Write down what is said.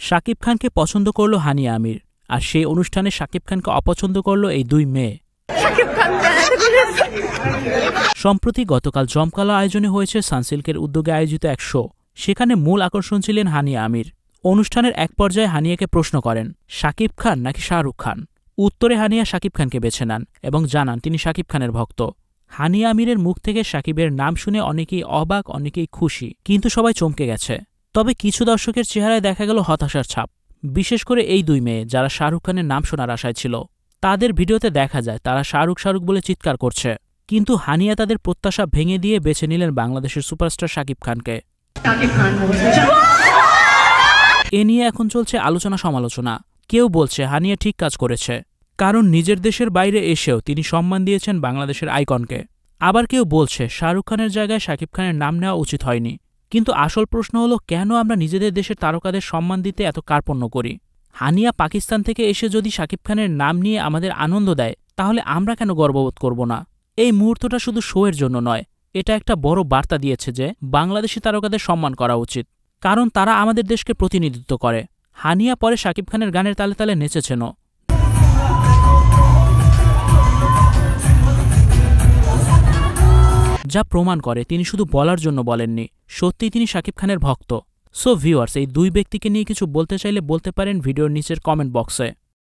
শাকিব খানকে পছন্দ করল হানিয়া আমির, আর সেই অনুষ্ঠানে শাকিব খানকে অপছন্দ করল এই দুই মেয়ে। সম্প্রতি গতকাল জমকালো আয়োজনে হয়েছে সানসিল্কের উদ্যোগে আয়োজিত এক শো। সেখানে মূল আকর্ষণ ছিলেন হানিয়া আমির। অনুষ্ঠানের এক পর্যায়ে হানিয়াকে প্রশ্ন করেন, শাকিব খান নাকি শাহরুখ খান? উত্তরে হানিয়া শাকিব খানকে বেছে নেন এবং জানান তিনি শাকিব খানের ভক্ত। হানিয়া আমিরের মুখ থেকে শাকিবের নাম শুনে অনেকেই অবাক, অনেকেই খুশি, কিন্তু সবাই চমকে গেছে। তবে কিছু দর্শকের চেহারায় দেখা গেল হতাশার ছাপ, বিশেষ করে এই দুই মেয়ে যারা শাহরুখ খানের নাম শোনার আশায় ছিল। তাদের ভিডিওতে দেখা যায় তারা শাহরুখ শাহরুখ বলে চিৎকার করছে, কিন্তু হানিয়া তাদের প্রত্যাশা ভেঙে দিয়ে বেছে নিলেন বাংলাদেশের সুপারস্টার শাকিব খানকে। এ নিয়ে এখন চলছে আলোচনা সমালোচনা। কেউ বলছে হানিয়া ঠিক কাজ করেছে, কারণ নিজের দেশের বাইরে এসেও তিনি সম্মান দিয়েছেন বাংলাদেশের আইকনকে। আবার কেউ বলছে শাহরুখ খানের জায়গায় শাকিব খানের নাম নেওয়া উচিত হয়নি। কিন্তু আসল প্রশ্ন হলো, কেন আমরা নিজেদের দেশের তারকাদের সম্মান দিতে এত কার্পণ্য করি? হানিয়া পাকিস্তান থেকে এসে যদি শাকিব খানের নাম নিয়ে আমাদের আনন্দ দেয়, তাহলে আমরা কেন গর্ববোধ করব না? এই মুহূর্তটা শুধু শো এর জন্য নয়, এটা একটা বড় বার্তা দিয়েছে যে বাংলাদেশি তারকাদের সম্মান করা উচিত, কারণ তারা আমাদের দেশকে প্রতিনিধিত্ব করে। হানিয়া পরে শাকিব খানের গানের তালে তালে নেচেছেনও। যা প্রমাণ করে তিনি শুধু বলার জন্য বলেননি, সত্যিই তিনি শাকিব খানের ভক্ত। সো ভিউয়ার্স, এই দুই ব্যক্তিকে নিয়ে কিছু বলতে চাইলে বলতে পারেন ভিডিওর নিচের কমেন্ট বক্সে।